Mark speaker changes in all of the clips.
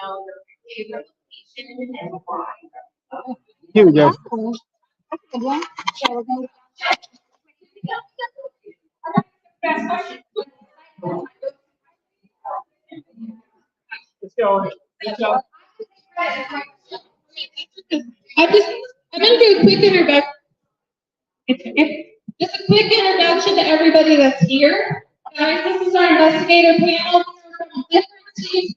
Speaker 1: know your favorite location and why.
Speaker 2: Here we go.
Speaker 3: Oh, that's a good one. So we're going
Speaker 1: Last question.
Speaker 2: Let's go.
Speaker 3: I'm going to do a quick introduction. Just a quick introduction to everybody that's here. Guys, this is our investigator panel. We're from different teams.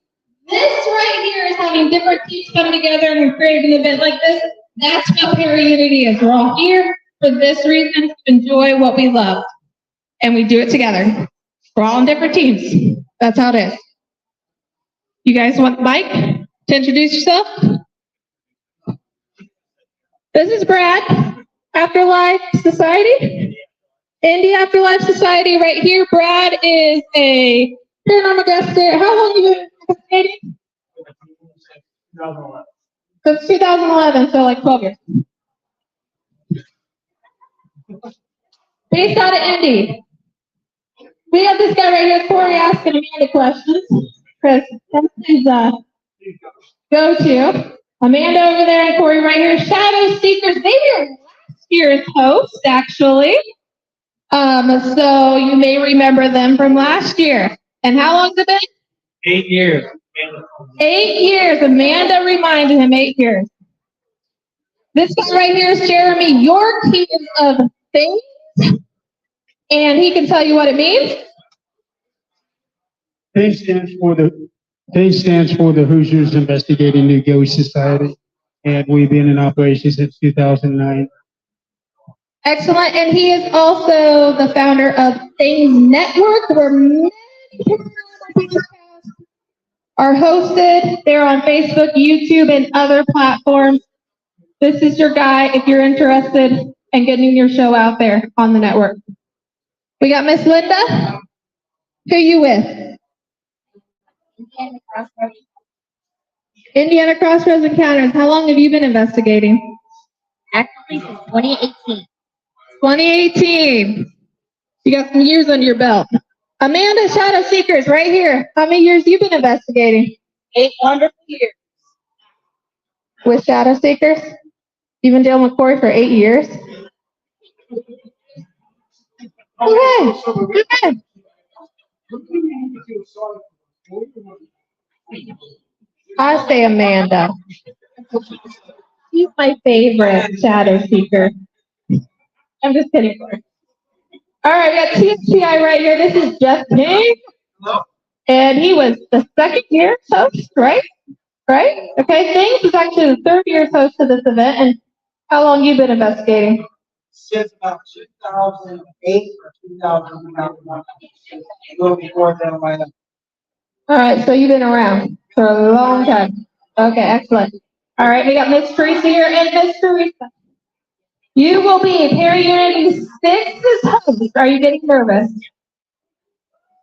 Speaker 3: This right here is having different teams come together and create an event like this. That's what Paraunity is. We're all here for this reason, to enjoy what we love. And we do it together. We're all on different teams. That's how it is. You guys want the mic to introduce yourself? This is Brad, Afterlife Society. Indy Afterlife Society right here. Brad is a paranormal investigator. How long have you been investigating?
Speaker 2: 2011.
Speaker 3: Since 2011, so like 12 years. Based out of Indy. We have this guy right here, Corey, asking Amanda questions. Chris, that's his go-to. Amanda over there and Corey right here. Shadow Seekers. They were last year's host, actually. So you may remember them from last year. And how long has it been?
Speaker 2: 8 years.
Speaker 3: 8 years. Amanda reminded him 8 years. This guy right here is Jeremy. Your team of things. And he can tell you what it means.
Speaker 2: They stands for the Hoosiers Investigating New Ghost Society, and we've been in operation since 2009.
Speaker 3: Excellent. And he is also the founder of Things Network, where many podcasts are hosted. They're on Facebook, YouTube, and other platforms. This is your guy if you're interested in getting your show out there on the network. We got Miss Linda. Who you with? Indiana Crossroads Encounters. How long have you been investigating?
Speaker 4: Actually, since 2018.
Speaker 3: 2018. You got some years under your belt. Amanda, Shadow Seekers, right here. How many years you been investigating?
Speaker 4: 8 wonderful years.
Speaker 3: With Shadow Seekers? You've been dealing with Corey for 8 years? Okay. I say Amanda. She's my favorite Shadow Seeker. I'm just kidding, Corey. All right, we got TSTI right here. This is Jeff King. And he was the second year's host, right? Right? Okay, Things was actually the third year's host of this event. And how long you been investigating?
Speaker 5: Since about 2008 or 2009. A little before that, I know.
Speaker 3: All right, so you've been around for a long time. Okay, excellent. All right, we got Miss Teresa here, and Miss Teresa, you will be Paraunity 6's host. Are you getting nervous?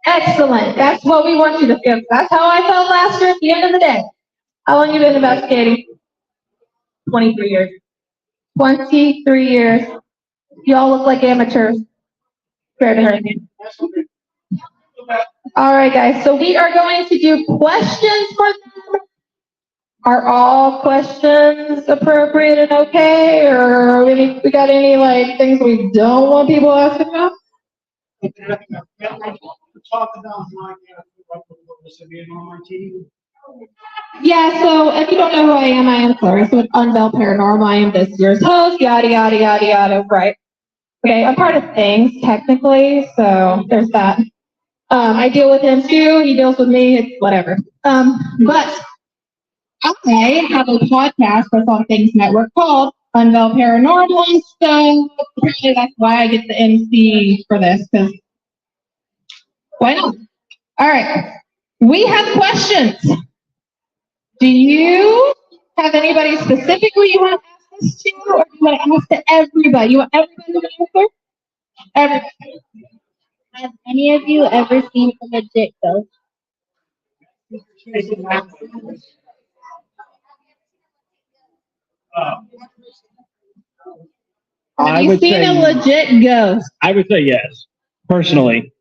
Speaker 3: Excellent. That's what we want you to feel. That's how I felt last year at the end of the day. How long have you been investigating? 23 years. 23 years. You all look like amateurs. Fair to her. All right, guys. So we are going to do questions for them. Are all questions appropriate and okay, or we got any like things we don't want people asking about? Yeah. So if you don't know who I am Clarissa with Unveil Paranormal. I am this year's host. Yada yada yada yada. Right. Okay. I'm part of Things technically, so there's that. I deal with him too. He deals with me. It's whatever. But I have a podcast that's on Things Network called Unveil Paranormal. So apparently that's why I get the MC for this. Because why not? All right. We have questions. Do you have anybody specifically you want to ask this to, or do you want to ask to everybody? You want everybody to answer? Everybody.
Speaker 4: Have any of you ever seen a legit ghost?
Speaker 3: Have you seen a legit ghost?
Speaker 6: I would say yes, personally.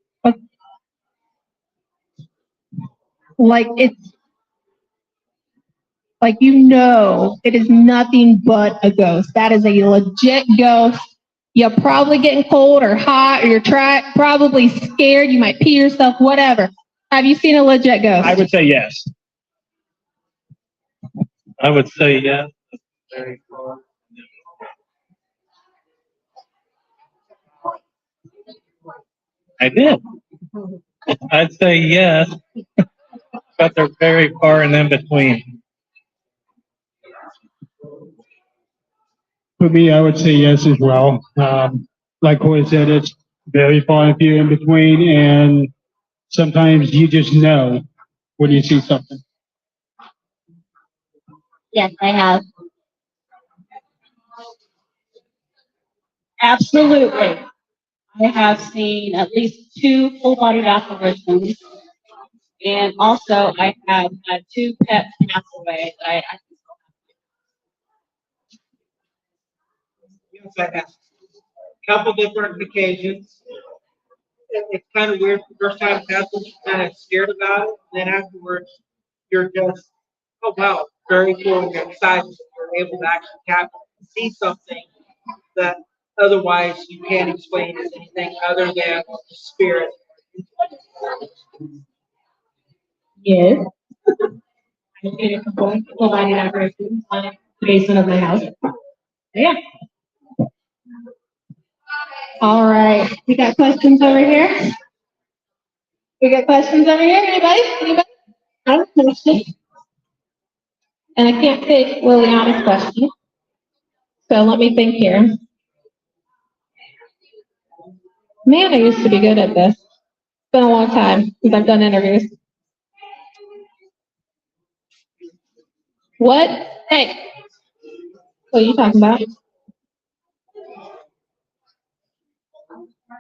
Speaker 3: Like it's Like, it is nothing but a ghost. That is a legit ghost. You're probably getting cold or hot, or you're probably scared. You might pee yourself, whatever. Have you seen a legit ghost?
Speaker 6: I would say yes. I would say yes. Very cool. I did. I'd say yes, but they're very far and in between.
Speaker 2: For me, I would say yes as well. Like Corey said, it's very far and few in between, and sometimes you just know when you see something.
Speaker 4: Yes, I have.
Speaker 7: Absolutely. I have seen at least 2 full-bodied apparitions. And also, I have had 2 pets pass away that I
Speaker 5: Yes, I have. Couple different occasions. It's kind of weird. The first time it happens, you're kind of scared about it. Then afterwards, you're just, oh wow, very cool. You're excited. You're able to actually see something that otherwise you can't explain as anything other than spirit.
Speaker 7: Yes. I've seen a couple full-bodied apparitions on the basement of my house. Yeah.
Speaker 3: All right. We got questions over here? Anybody? I have a question. And I can't take Liliana's question. So let me think here. Man, I used to be good at this. It's been a long time since I've done interviews. What? Hey. What are you talking about?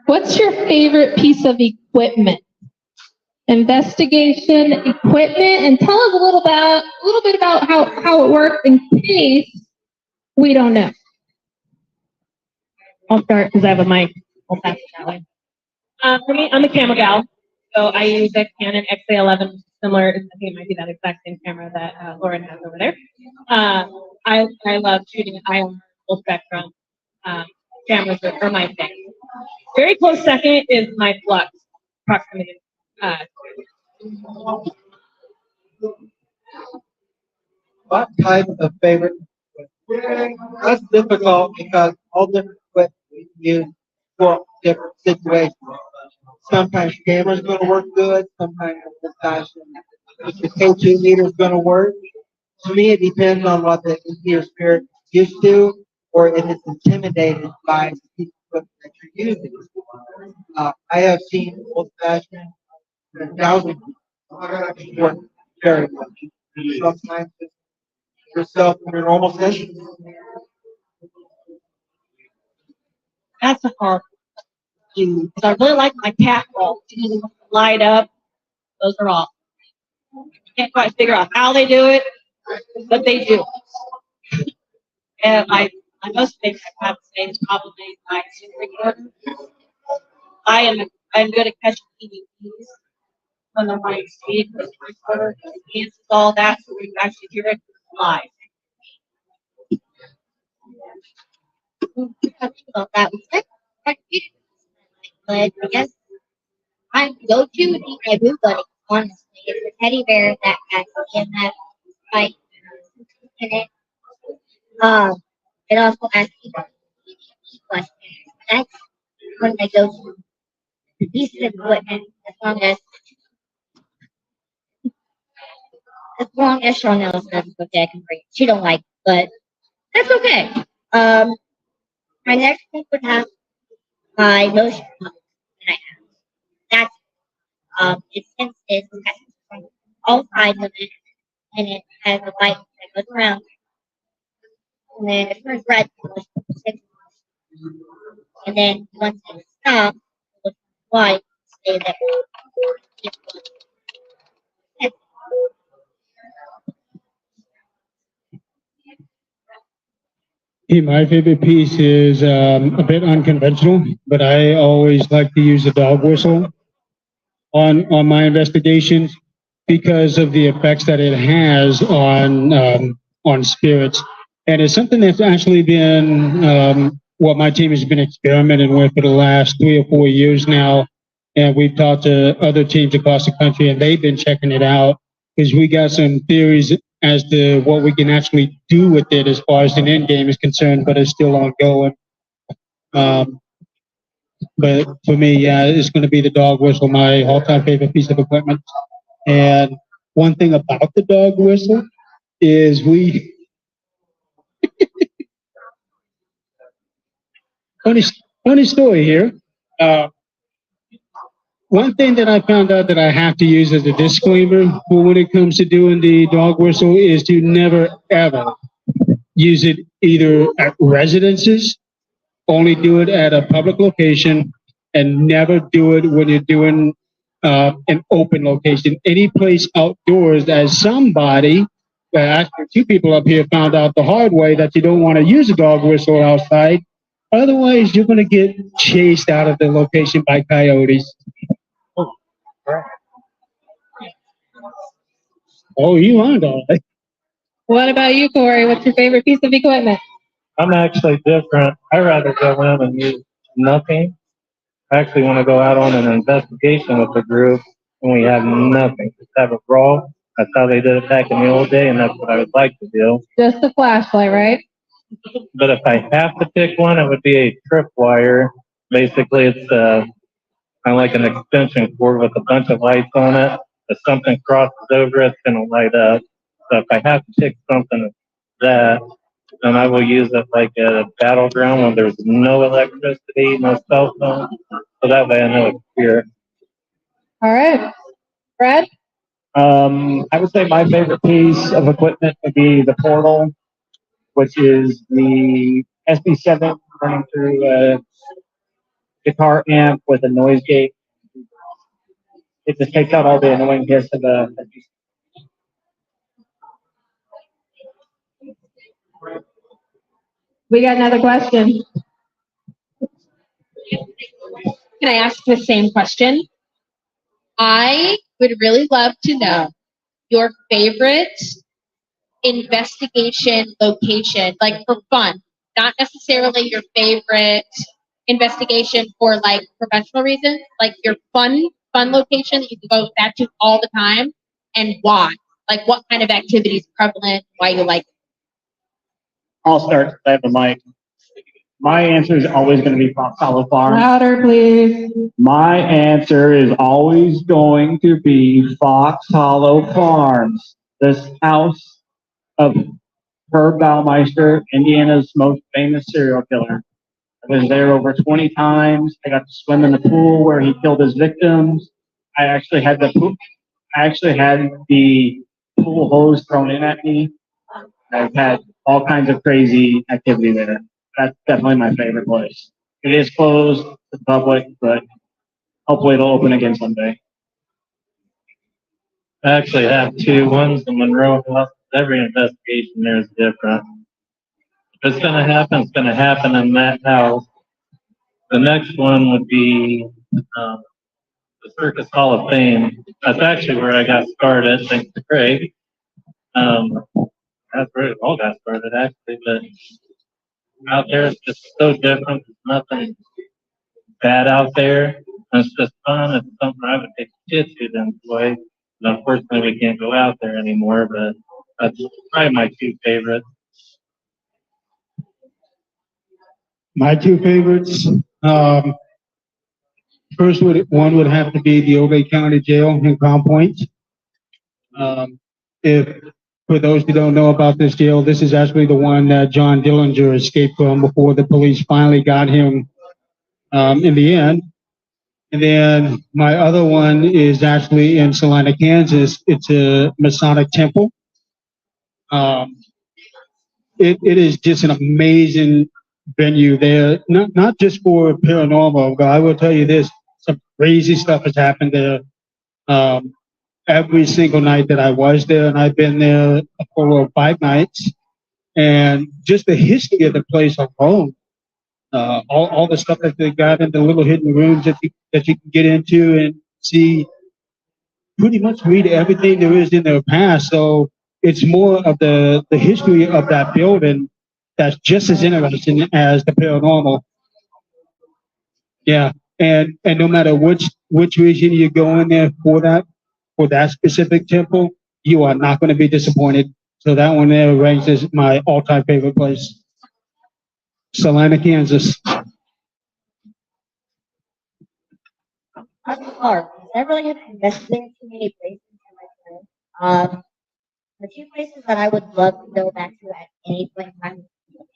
Speaker 3: What's your favorite piece of equipment? Investigation equipment, and tell us a little bit about how it works in case we don't know.
Speaker 7: I'll start because I have a mic. I'll pass it that way. For me, I'm a camera gal, so I use a Canon XA11, similar. I think it might be that exact same camera that Lauren has over there. I love shooting IR, full spectrum. Cameras are my thing. Very close second is my flux proximity.
Speaker 5: What type of favorite? That's difficult because all different equipment we use for different situations. Sometimes camera's gonna work good, sometimes the fashion. If the K2 meter is gonna work. To me, it depends on what the interior spirit is used to, or if it's intimidated by the piece of equipment that you're using. I have seen old fashioned, thousands work very much. Sometimes it's yourself in your normal session.
Speaker 7: That's a hard one, because I really like my cat walk to light up. Those are all. Can't quite figure out how they do it, but they do. And my most favorite, I have to say, is probably my super recorder. I'm good at catching EVPs when they're running speed with the recorder. It cancels all that, so we can actually hear it live.
Speaker 4: Well, that was it. But I guess my go-to would be my Boo Buddy, honestly. It's a teddy bear that has EMF right in it. It also asks you questions. That's one of my go-to pieces of equipment, as long as Chanel says it's okay, I can bring it. She don't like it, but that's okay. My next thing would have my motion pump that I have. That's it senses from all sides of it, and it has a light that goes around. And then it turns red, and then once it stops, it looks white, stay there.
Speaker 2: My favorite piece is a bit unconventional, but I always like to use a dog whistle on my investigations. because of the effects that it has on spirits. And it's something that's actually been what my team has been experimenting with for the last 3 or 4 years now. And we've talked to other teams across the country, and they've been checking it out because we got some theories as to what we can actually do with it as far as an end game is concerned, but it's still ongoing. But for me, yeah, it's going to be the dog whistle, my all-time favorite piece of equipment. And one thing about the dog whistle is funny story here. One thing that I found out that I have to use as a disclaimer for when it comes to doing the dog whistle is to never ever use it either at residences, only do it at a public location, and never do it when you're doing an open location. Any place outdoors, as somebody, actually 2 people up here found out the hard way that you don't want to use a dog whistle outside. Otherwise, you're going to get chased out of the location by coyotes. Oh, you aren't all right.
Speaker 3: What about you, Corey? What's your favorite piece of equipment?
Speaker 6: I'm actually different. I rather go in and use nothing. I actually want to go out on an investigation with the group when we have nothing. Just have a brawl. That's how they did it back in the old day, and that's what I would like to do.
Speaker 3: Just a flashlight, right?
Speaker 6: But if I have to pick one, it would be a tripwire. Basically, it's kind of like an extension cord with a bunch of lights on it. If something crosses over, it's going to light up. So if I have to pick something that, then I will use it like a battleground when there's no electricity, no cell phone. So that way I know it's here.
Speaker 3: All right. Brad?
Speaker 8: I would say my favorite piece of equipment would be the portal, which is the SB7 running through a guitar amp with a noise gate. It just takes out all the annoying hiss of the
Speaker 3: We got another question.
Speaker 1: Can I ask the same question? I would really love to know your favorite investigation location, like for fun, not necessarily your favorite investigation for like professional reasons, like your fun location that you can go back to all the time, and why? Like what kind of activity is prevalent, why you like it.
Speaker 8: I'll start. I have the mic. My answer is always going to be Fox Hollow Farm.
Speaker 3: Louder, please.
Speaker 8: My answer is always going to be Fox Hollow Farms. This house of Herb Baumeister, Indiana's most famous serial killer. I was there over 20 times. I got to swim in the pool where he killed his victims. I actually had the pool hose thrown in at me. I've had all kinds of crazy activity there. That's definitely my favorite place. It is closed to the public, but hopefully it'll open again someday.
Speaker 6: I actually have 2. One's in Monroe House. Every investigation there is different. If it's going to happen, it's going to happen in that house. The next one would be the Circus Hall of Fame. That's actually where I got started, thanks to Craig. That's where it all got started, actually. But out there, it's just so different. There's nothing bad out there. It's just fun. It's something I would take kids to enjoy. But unfortunately, we can't go out there anymore. But that's probably my 2 favorites.
Speaker 2: My 2 favorites. First one would have to be the Obey County Jail in Crown Point. For those who don't know about this jail, this is actually the one that John Dillinger escaped from before the police finally got him in the end. And then my other one is actually in Salina, Kansas. It's a Masonic temple. It is just an amazing venue there, not just for paranormal, but I will tell you this, some crazy stuff has happened there. Every single night that I was there, and I've been there for 5 nights, and just the history of the place alone, all the stuff that they got in the little hidden rooms that you can get into and see pretty much read everything there is in their past. So it's more of the history of that building that's just as interesting as the paranormal. Yeah, and no matter which region you go in there for that specific temple, you are not going to be disappointed. So that one there ranks as my all-time favorite place. Salina, Kansas.
Speaker 4: That's hard. I really haven't invested in too many places in my life. The two places that I would love to go back to at any point in time.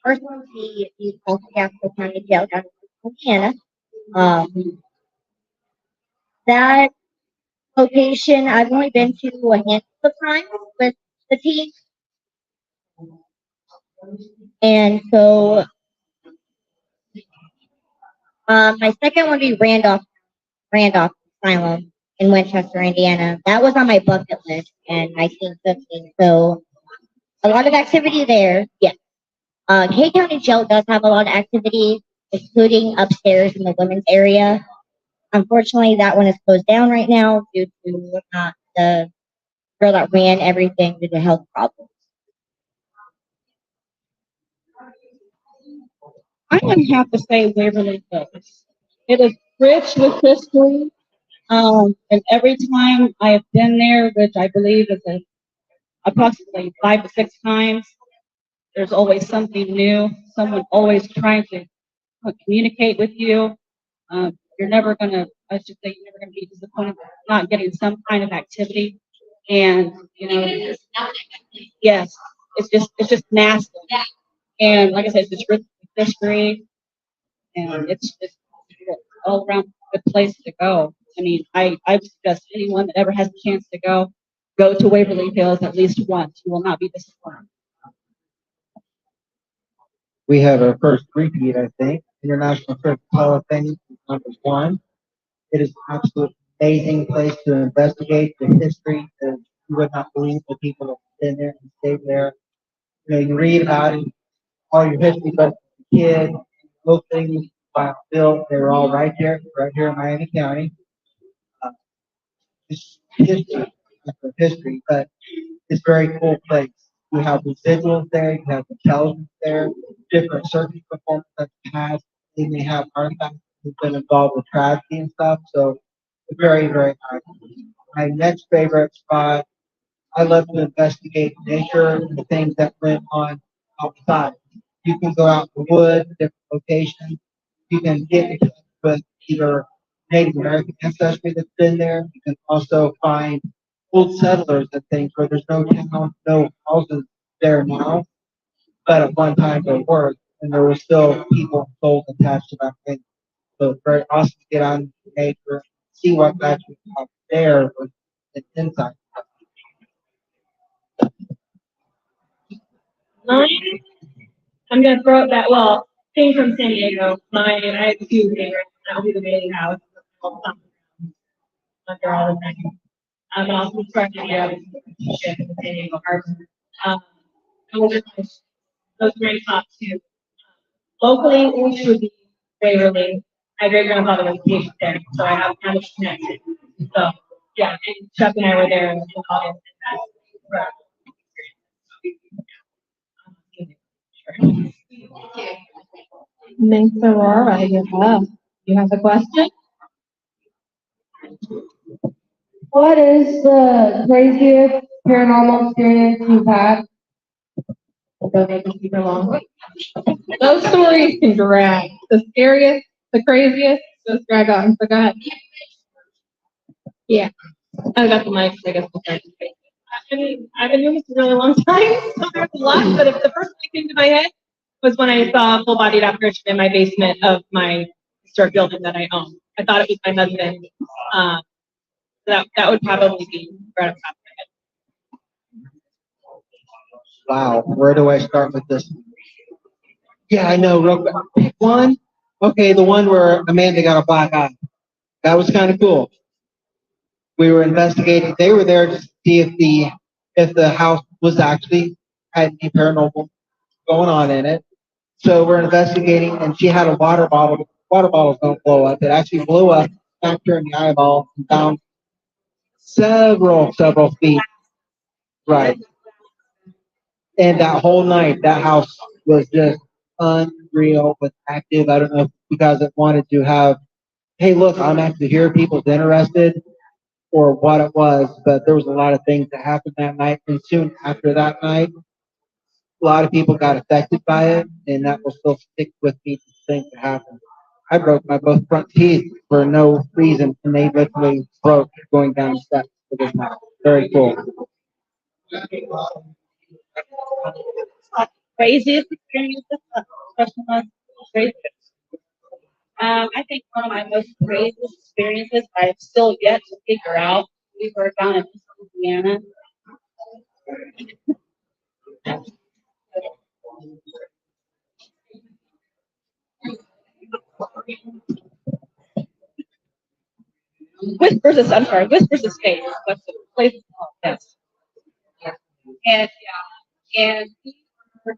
Speaker 4: First one would be the Castle County Jail down in Indiana. Um, that location I've only been to a handful of times with the team, and so my second one would be Randolph Asylum in Winchester, Indiana. That was on my bucket list in 1915. So a lot of activity there. Yes. K County Jail does have a lot of activity, including upstairs in the women's area. Unfortunately, that one is closed down right now due to the girl that ran everything due to health problems.
Speaker 7: I would have to say Waverly Hills. It is rich with history. And every time I have been there, which I believe is approximately 5 to 6 times, there's always something new. Someone always trying to communicate with you. You're never gonna, I should say, you're never gonna be disappointed with not getting some kind of activity. And yes, it's just massive. And like I said, it's just rich with history, and it's just all around good place to go. I mean, I would suggest anyone that ever has a chance to go to Waverly Hills at least once. You will not be disappointed.
Speaker 5: We have our first repeat, I think. International Trip Hall of Fame #1. It is an absolute amazing place to investigate the history. You would not believe the people that have been there and stayed there. You know, you read about it, all your history, but as a kid, those things built, they were all right here in Miami County. Uh, it's history, after history, but it's a very cool place. You have residuals there, you have intelligence there, different circus performers that you have. They may have artifacts who've been involved with tragedy and stuff, so it's very, very nice. My next favorite spot, I love to investigate nature and the things that went on outside. You can go out in the woods, different locations. You can get in touch with either Native American ancestry that's been there. You can also find old settlers and things where there's no town, no houses there now, but at one time there were, and there were still people and souls attached to that thing. So it's very awesome to get out into nature, see what's actually out there with the inside.
Speaker 7: Mine, I'm gonna throw it back. Well, being from San Diego, I have two favorites. That would be the Bailey House. Under all the time. And also trying to get in San Diego Harbor. Those are those are my top two. Locally, which would be Waverly. My great grandfather was stationed there, so I have kind of connected. So yeah, and Chuck and I were there in August.
Speaker 3: Miss Aurora, you have a question? What is the craziest paranormal experience you've had? Don't make it super long. Those stories can drag. The scariest, the craziest, just drag on. So go ahead. Yeah.
Speaker 7: I got the mic, so I guess we'll start. I mean, I've been doing this for a really long time, so there's a lot, but if the first thing that came to my head was when I saw a full-bodied apparition in my basement of my historic building that I own. I thought it was my husband. That would probably be right up top of
Speaker 5: Wow, where do I start with this? Yeah, I know. Real quick. Pick one. Okay, the one where Amanda got a black eye. That was kind of cool. We were investigating. They were there to see if the house was actually had any paranormal going on in it. So we're investigating, and she had a water bottle. Water bottles don't blow up. It actually blew up, smacked her in the eyeball, and found several feet. Right. And that whole night, that house was just unreal with active. I don't know if you guys have wanted to have, hey, look, I'm actually here. People's interested or what it was, but there was a lot of things that happened that night. And soon after that night, a lot of people got affected by it, and that will still stick with me to think that happened. I broke my both front teeth for no reason, and they literally broke going down the steps for this night. Very cool.
Speaker 9: Craziest experience? Question was craziest. I think one of my most craziest experiences I've still yet to figure out. We were down in Louisiana. Whispers of Space. That's the place is called. Yes. And we were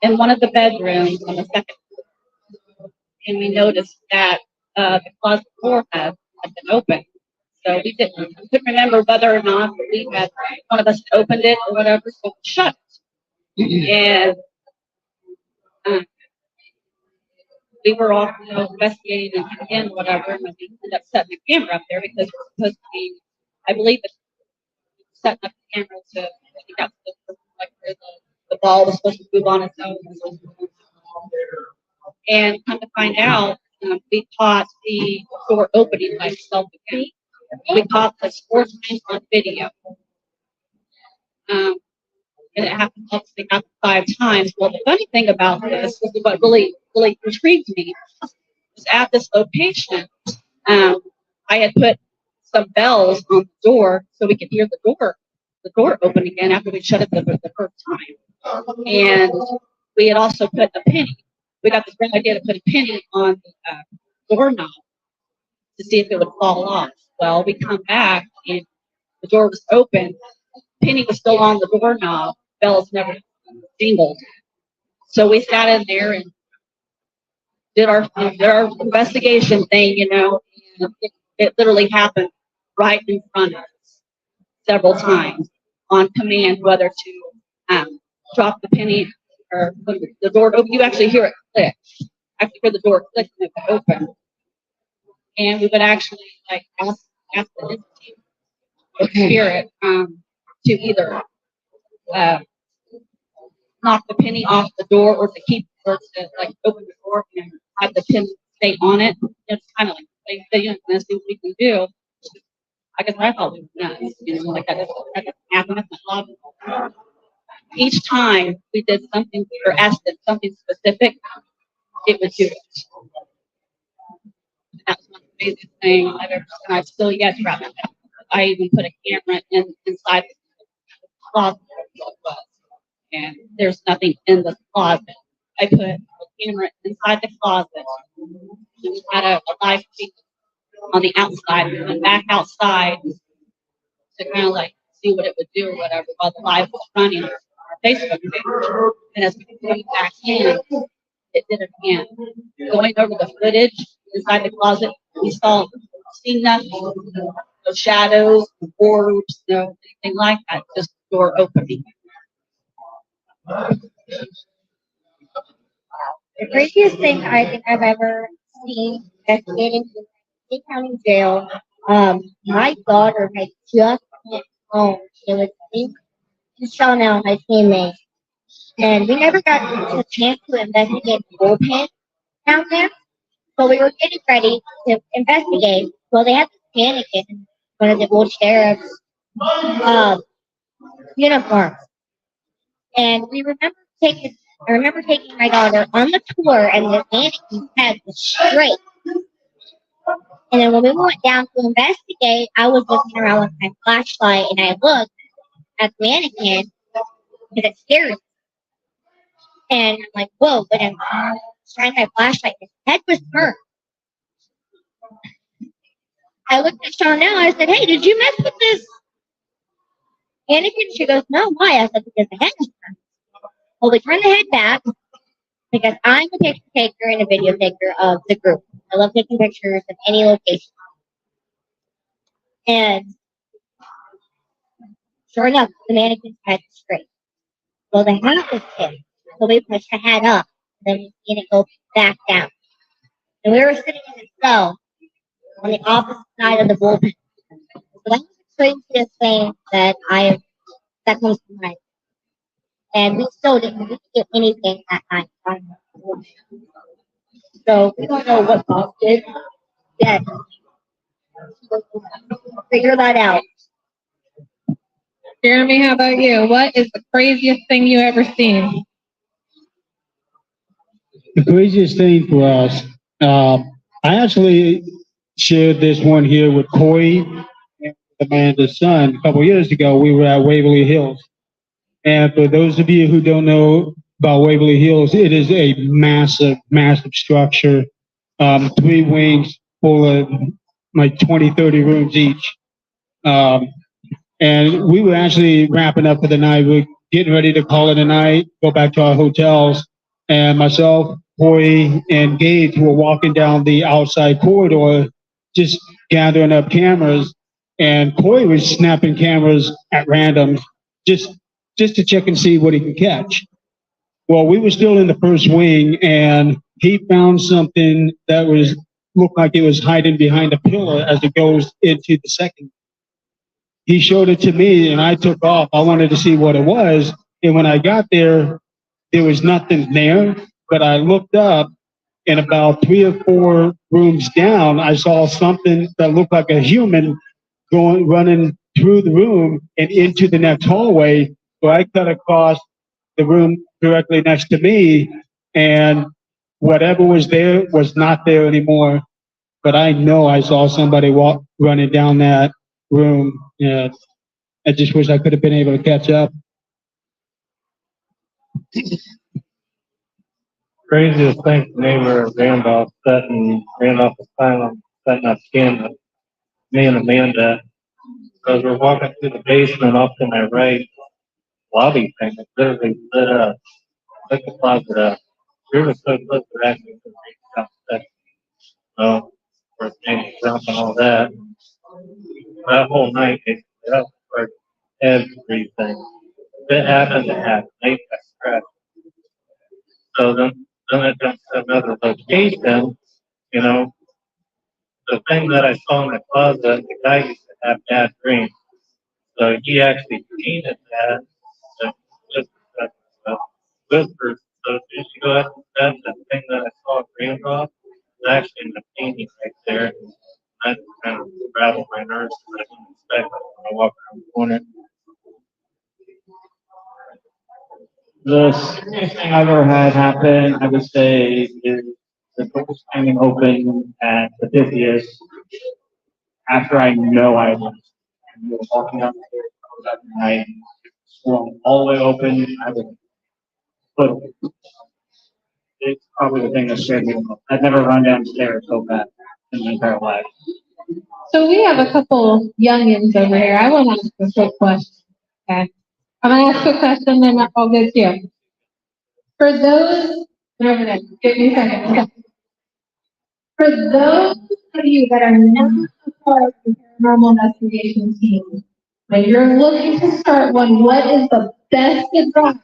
Speaker 9: in one of the bedrooms on the second floor, and we noticed that the closet door had been open. So we couldn't remember whether or not we had one of us opened it or whatever, so we shut it. And we were all investigating and again whatever, and we ended up setting the camera up there because we're supposed to be, I believe it's setting up the camera to, I think that's like where the ball was supposed to move on its own. And come to find out, we caught the door opening by itself again. We caught this 4 times on video. And it happened, obviously, happened 5 times. Well, the funny thing about this, what really intrigued me, was at this location, I had put some bells on the door so we could hear the door open again after we shut it the first time. And we had also put a penny. We got this great idea to put a penny on the doorknob to see if it would fall off. Well, we come back and the door was open. Penny was still on the doorknob. Bells never jingled. So we sat in there and did our investigation thing, and it literally happened right in front of us several times on command, whether to drop the penny or when the door open. You actually hear it click. Actually hear the door click and it would open. And we would actually ask the entity or spirit to either knock the penny off the door or to keep or to open the door and have the pin stay on it. It's kind of like let's see what we can do. I guess I thought we were nuts, like that doesn't happen. That's not logical. Each time we did something or asked it something specific, it would do it. That was one of the craziest thing I've ever seen. I've still yet to wrap my head. I even put a camera inside the closet, and there's nothing in the closet. I put a camera inside the closet. We had a live feed on the outside. We went back outside to kind of see what it would do or whatever while the live was running on our Facebook page. And as we came back in, it did it again. Going over the footage inside the closet, we see nothing. No shadows, no orbs, no anything like that. Just the door opening.
Speaker 4: The craziest thing I think I've ever seen investigating in the county jail, my daughter had just went home. She was in Chanel, my teammate, and we never got a chance to investigate the bullpen down there. So we were getting ready to investigate. Well, they had this mannequin in one of the old sheriff's uniforms, and I remember taking my daughter on the tour, and the mannequin's head was straight. And then when we went down to investigate, I was looking around with my flashlight, and I looked at the mannequin, and it scared me. And I'm like, whoa, but I'm shining my flashlight, his head was turned. I looked at Chanel, I said, hey, did you mess with this mannequin? She goes, no, why? I said, because the head was turned. Well, we turned the head back because I'm a picture taker and a video taker of the group. I love taking pictures of any location. And sure enough, the mannequin's head is straight. Well, the hat was tipped, so we pushed the hat up, and then we seen it go back down. And we were sitting in the cell on the opposite side of the bullpen. So that was the craziest thing that comes to mind. And we still didn't get anything that night. So we don't know what Bob did yet. Figure that out.
Speaker 3: Jeremy, how about you? What is the craziest thing you ever seen?
Speaker 2: The craziest thing for us, I actually shared this one here with Corey and Amanda's son a couple years ago. We were at Waverly Hills. And for those of you who don't know about Waverly Hills, it is a massive, massive structure. 3 wings full of like 20, 30 rooms each. And we were actually wrapping up for the night. We were getting ready to call it a night, go back to our hotels. And myself, Corey, and Gage were walking down the outside corridor, just gathering up cameras. And Corey was snapping cameras at random, just to check and see what he could catch. Well, we were still in the first wing, and he found something that looked like it was hiding behind a pillar as it goes into the second. He showed it to me, and I took off. I wanted to see what it was, and when I got there, there was nothing there. But I looked up, and about 3 or 4 rooms down, I saw something that looked like a human running through the room and into the next hallway. So I cut across the room directly next to me, and whatever was there was not there anymore. But I know I saw somebody running down that room, and I just wish I could have been able to catch up.
Speaker 6: Craziest thing to me were Randolph Asylum setting up camera. Me and Amanda, as we're walking through the basement off to my right, lobby thing, it literally lit up. Took the closet up. We were so close to actually to reach downstairs. So, we're staying drunk and all that. That whole night, basically, that was for everything. If it happened, it happened. They got scratched. So then I jumped to another location, you know. The thing that I saw in the closet, the guy used to have bad dreams. So he actually painted that. So just whispers. So as you go ahead and that thing that I saw at Randolph is actually in the painting right there. That kind of rattled my nerves because I didn't expect it when I walk around the corner.
Speaker 8: The scariest thing I've ever had happen, I would say, is the doors hanging open at the 50th after I know I was. We were walking up the stairs and I swung all the way open. I was, but it's probably the thing that scared me the most. I've never run downstairs so fast in my entire life.
Speaker 3: So we have a couple youngins over here. I want to ask a quick question. Okay. I'm going to ask a question, then I'll get to you. For those, over there, give me a second. Okay. For those of you that are not a part of the paranormal investigation team, when you're looking to start one, what is the best advice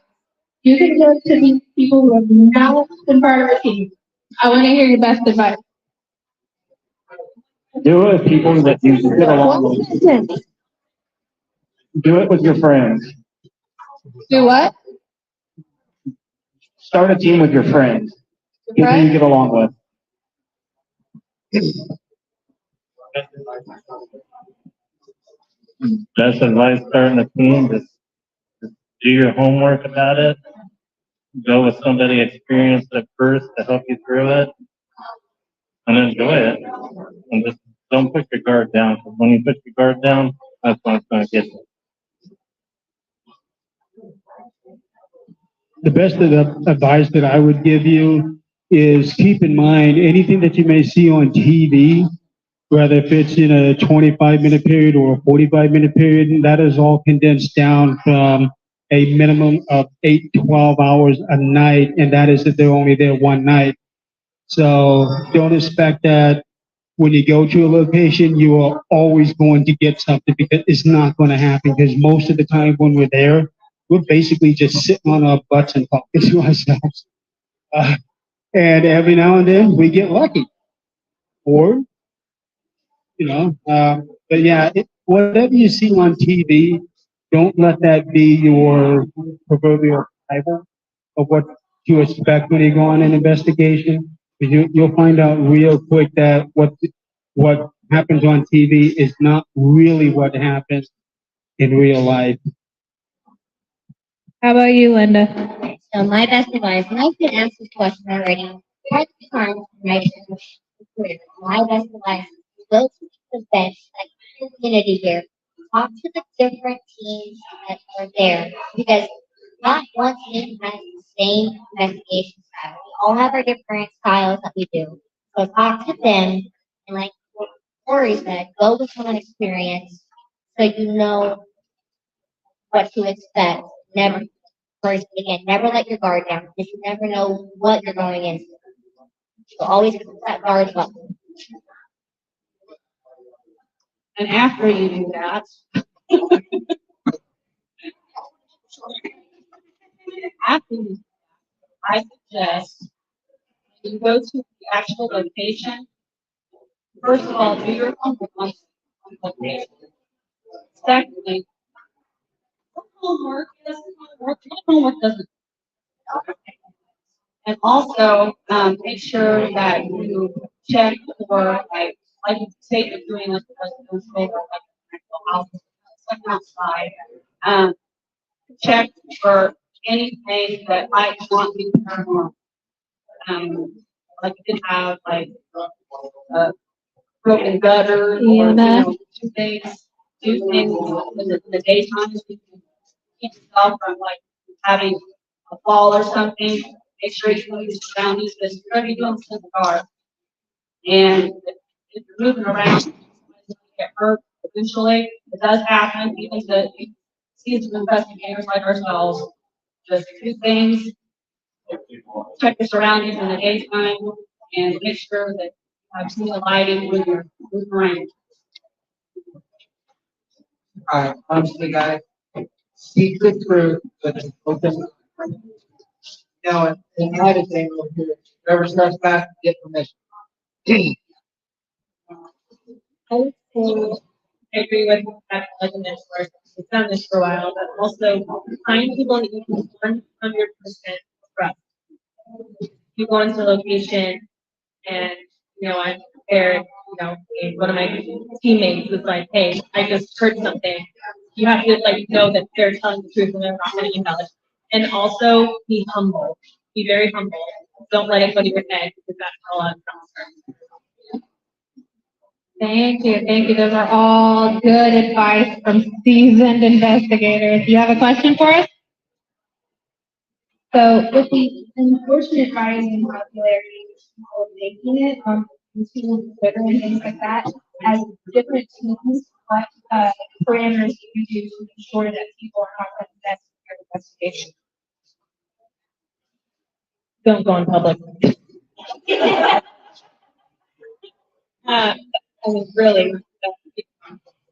Speaker 3: you can give to these people who have not been part of a team? I want to hear your best advice.
Speaker 8: Do it with people that you get along with. Do it with your friends.
Speaker 3: Do what?
Speaker 8: Start a team with your friends. People
Speaker 3: Right?
Speaker 8: you get along with.
Speaker 6: Best advice starting a team, just do your homework about it. Go with somebody experienced at first to help you through it. And enjoy it. And just don't put your guard down. Because when you put your guard down, that's when it's going to get you.
Speaker 2: The best advice that I would give you is keep in mind anything that you may see on TV, whether if it's in a 25-minute period or a 45-minute period, that is all condensed down from a minimum of 8 to 12 hours a night, and that is if they're only there one night. So don't expect that when you go to a location, you are always going to get something because it's not going to happen. Because most of the time when we're there, we're basically just sitting on our butts and talking to ourselves. Uh, and every now and then we get lucky, or but yeah, whatever you see on TV, don't let that be your proverbial Bible of what to expect when you go on an investigation. You'll find out real quick that what happens on TV is not really what happens in real life.
Speaker 3: How about you, Linda?
Speaker 4: So my best advice, and I've been asked this question already, quite a few times in my career. My best advice is go to the events like the community here. Talk to the different teams that are there because not one team has the same investigation style. We all have our different styles that we do. So talk to them and like Corey said, go with someone experienced so you know what to expect. Never first again, never let your guard down because you never know what you're going into. So always keep that guard up.
Speaker 9: And after you do that, after you, I suggest you go to the actual location. First of all, do your homework on the location. Secondly, what homework doesn't work? What homework doesn't work? And also, make sure that you check for like you say you're doing like like something outside. Check for anything that might not be paranormal. Like you could have like broken gutters or do things in the daytime. So you can keep yourself from like having a fall or something. Make sure you move your surroundings because you're going to be doing this in the dark. And if you're moving around, you get hurt eventually. It does happen, even to seasoned investigators like ourselves. Just do things, check your surroundings in the daytime, and make sure that you have some lighting when you're moving around.
Speaker 5: Honestly, guys, seek the truth with an open. Now, in another thing over here, whoever starts back, get permission.
Speaker 7: I agree with that, like in this where we've done this for a while, but also find people that you can 100% trust. You go into a location and, I'm prepared, one of my teammates was like, hey, I just heard something. You have to like know that they're telling the truth and they're not going to embellish. And also be humble. Be very humble. Don't let it go to your head because that's how a lot of problems start.
Speaker 3: Thank you. Thank you. Those are all good advice from seasoned investigators. You have a question for us? So with the unfortunate rise in popularity of making it into Twitter and things like that, as different teams, what parameters do you do to ensure that people are not going to invest in your investigation?
Speaker 7: Don't go in public. I mean, really,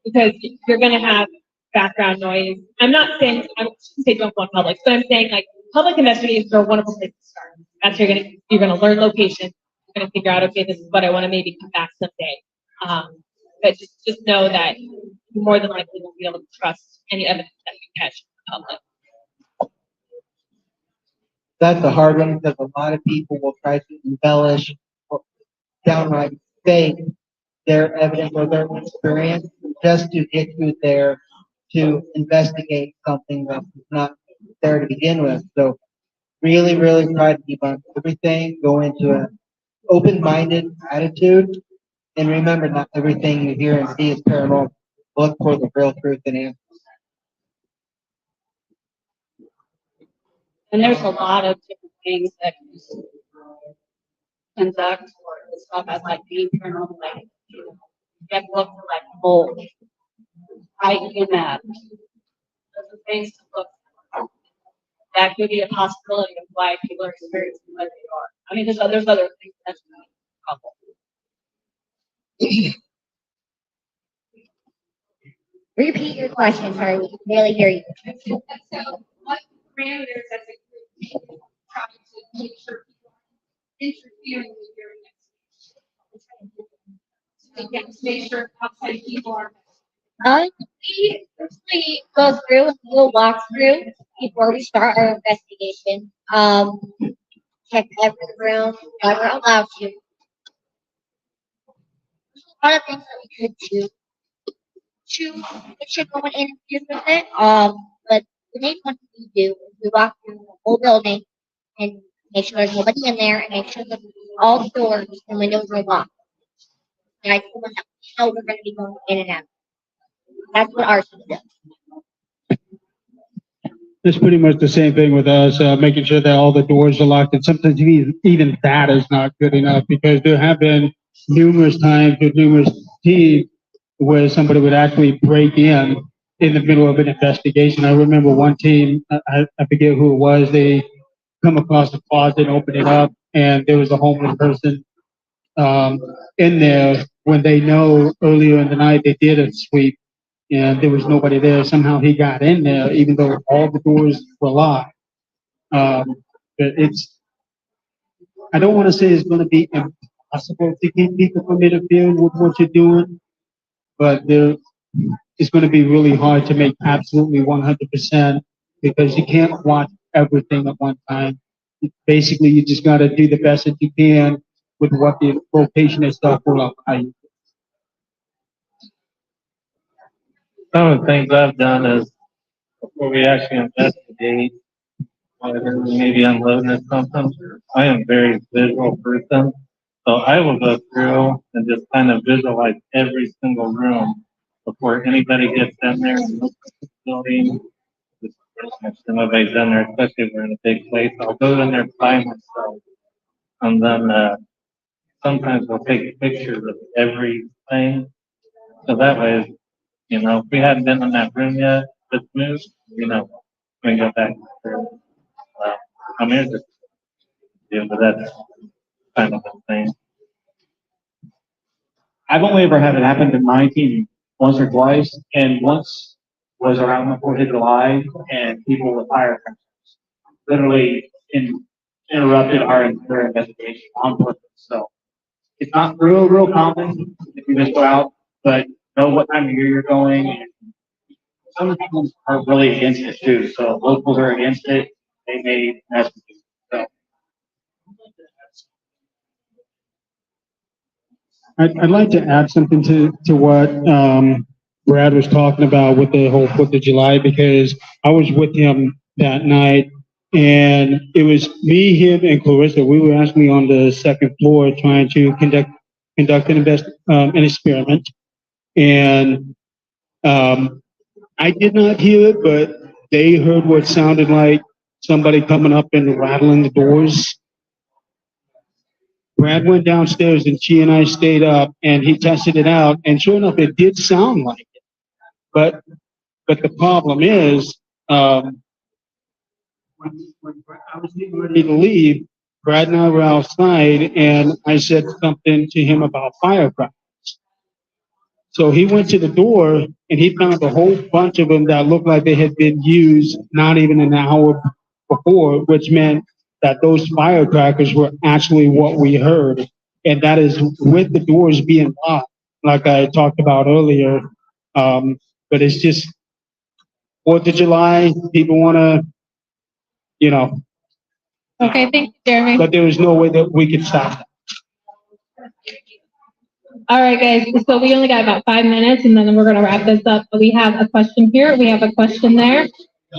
Speaker 7: because you're going to have background noise. I'm not saying I shouldn't say don't go in public, but I'm saying like public investigations are a wonderful place to start. That's you're gonna learn location. You're gonna figure out okay, this is what I want to maybe come back someday. But just know that you more than likely won't be able to trust any evidence that you catch in public.
Speaker 5: That's a hard one because a lot of people will try to embellish or downright fake their evidence or their experience just to get you there to investigate something that's not there to begin with. So really, really try to debunk everything, go into an open-minded attitude, and remember not everything you hear and see is paranormal. Look for the real truth and answers.
Speaker 9: And there's a lot of different things that can conduct or this stuff as like being paranormal, like you have to look for like mold, right in that. Those are things to look for. That could be a possibility of why people are experiencing what they are. I mean, there's other things that's a couple.
Speaker 4: Repeat your question, sorry, we can barely hear you.
Speaker 3: So, what parameters as a group try to make sure people aren't interfering with your investigation? To make sure outside people are.
Speaker 4: We usually go through and do a walkthrough before we start our investigation. Check every room that we're allowed to. There's a lot of things that we could do to get you going in and interfere with it. But the main one we do is we walk through the whole building and make sure there's nobody in there and make sure that all the doors and windows are locked. Guys, the one that we know we're going to be going in and out. That's what our team does.
Speaker 2: It's pretty much the same thing with us, making sure that all the doors are locked. And sometimes even that is not good enough because there have been numerous times with numerous teams where somebody would actually break in the middle of an investigation. I remember one team, I forget who it was, they come across the closet, open it up, and there was a homeless person in there when they know earlier in the night they did a sweep and there was nobody there. Somehow he got in there, even though all the doors were locked. But I don't want to say it's going to be impossible to keep people from interfering with what you're doing, but it's going to be really hard to make absolutely 100% because you can't watch everything at one time. Basically, you just got to do the best that you can with what the location itself will allow you.
Speaker 6: Some of the things I've done is before we actually investigate, whether we maybe unloading or something, I am a very visual person. So I will go through and just kind of visualize every single room before anybody gets in there and looks at the building. Just make sure nobody's in there, especially if we're in a big place. I'll go in there by myself. And then sometimes we'll take pictures of everything. So that way, you know, if we hadn't been in that room yet, that's moved, you know, we can go back. I mean, it's just, yeah, but that's kind of the thing.
Speaker 8: I've only ever had it happen to my team once or twice, and once was around the 4th of July, and people with firecrackers literally interrupted our entire investigation on purpose. So it's not real common if you just go out, but know what time of year you're going. And some people are really against it too. So locals are against it. They may mess with you. So.
Speaker 2: I'd like to add something to what Brad was talking about with the whole 4th of July because I was with him that night and it was me, him, and Clarissa. We were actually on the 2nd floor trying to conduct an experiment, and I did not hear it, but they heard what sounded like somebody coming up and rattling the doors. Brad went downstairs and she and I stayed up and he tested it out and sure enough it did sound like it. But the problem is when I was getting ready to leave, Brad and I were outside and I said something to him about firecrackers. So he went to the door and he found a whole bunch of them that looked like they had been used not even an hour before, which meant that those firecrackers were actually what we heard. And that is with the doors being locked, like I talked about earlier. But it's just 4th of July, people want to, you know.
Speaker 3: Okay, thank you, Jeremy.
Speaker 2: But there was no way that we could stop that.
Speaker 3: All right, guys. So we only got about 5 minutes, and then we're going to wrap this up. We have a question here. We have a question there.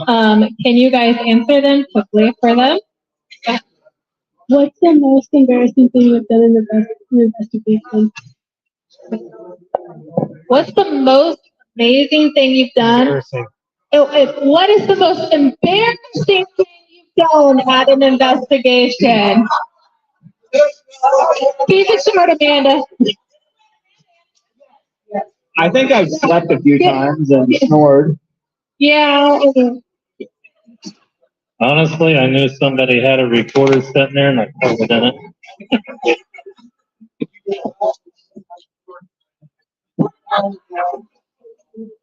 Speaker 3: Can you guys answer them quickly for them?
Speaker 10: What's the most embarrassing thing you've done in the investigation?
Speaker 3: What's the most amazing thing you've done? What is the most embarrassing thing you've done at an investigation? Keep it short, Amanda.
Speaker 8: I think I've slept a few times and snored.
Speaker 3: Yeah.
Speaker 6: Honestly, I knew somebody had a recorder sitting there and I called it in it.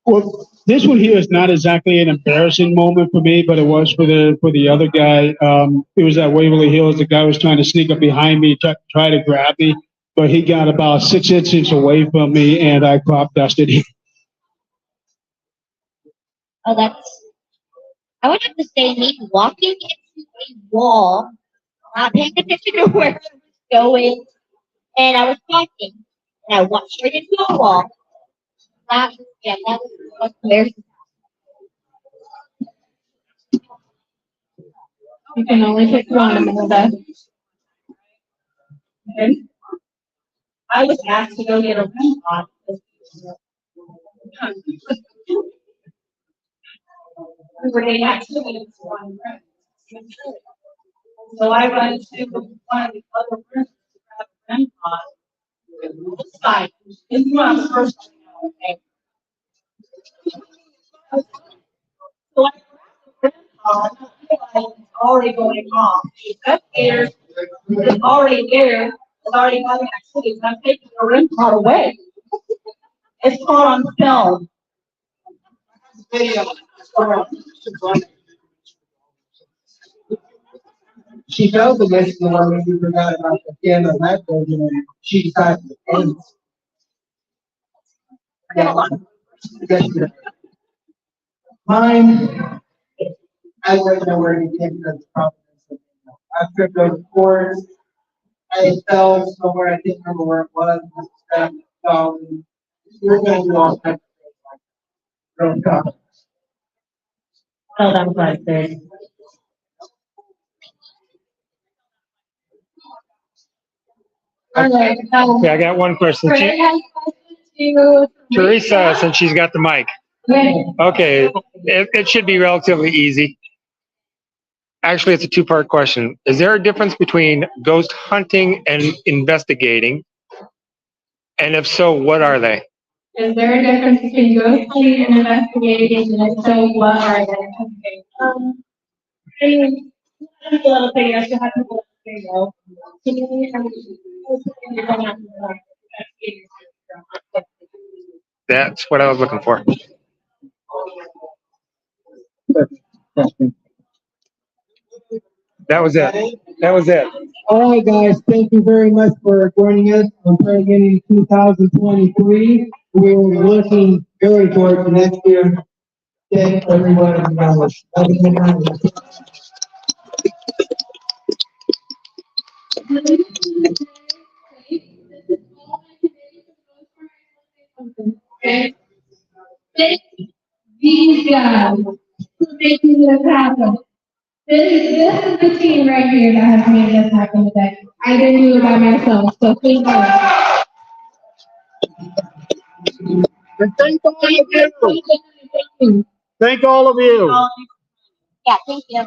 Speaker 2: Well, this one here is not exactly an embarrassing moment for me, but it was for the other guy. It was at Waverly Hills. The guy was trying to sneak up behind me, try to grab me, but he got about 6 inches away from me, and I crop dusted him.
Speaker 4: Oh, I would have to say me walking into a wall, not paying attention to where I was going, and I was talking, and I walked straight into a wall. That was the most embarrassing.
Speaker 3: You can only pick one, Amanda.
Speaker 9: Okay. I was asked to go get a REM pod. We were getting activities on REM. So I went to one of the other rooms to grab a REM pod. This side, this is when I was first. Okay. So I grabbed the REM pod, it's already going off. The investigators is already there, is already having activities, and I'm taking the REM pod away. It's caught on film.
Speaker 5: She knows the message the one that we forgot about the piano and that building, and she decided to end. Mine, I wouldn't know where to get the confidence. I tripped over cords. I fell somewhere. I didn't remember where it was. We're going to do all kinds of things like
Speaker 7: Hold on, question.
Speaker 3: Okay.
Speaker 11: Yeah, I got one question.
Speaker 3: Ray has questions to
Speaker 11: Teresa, since she's got the mic. Okay, it should be relatively easy. Actually, it's a two-part question. Is there a difference between ghost hunting and investigating? And if so, what are they?
Speaker 3: Is there a difference between ghost hunting and investigating, and if so, what are they? Okay.
Speaker 7: I mean, I'm a little thing, I still have people that say no. To me,
Speaker 11: That's what I was looking for. That was it. That was it.
Speaker 5: All right, guys, thank you very much for joining us on Paraunity 2023. We're looking very forward to next year. Thank everyone. Have a good night.
Speaker 3: Okay. These guys who making this happen. This is the team right here that has made this happen today. I didn't do it by myself, so thank you.
Speaker 2: And thank all of you. Thank all of you.
Speaker 4: Yeah, thank you.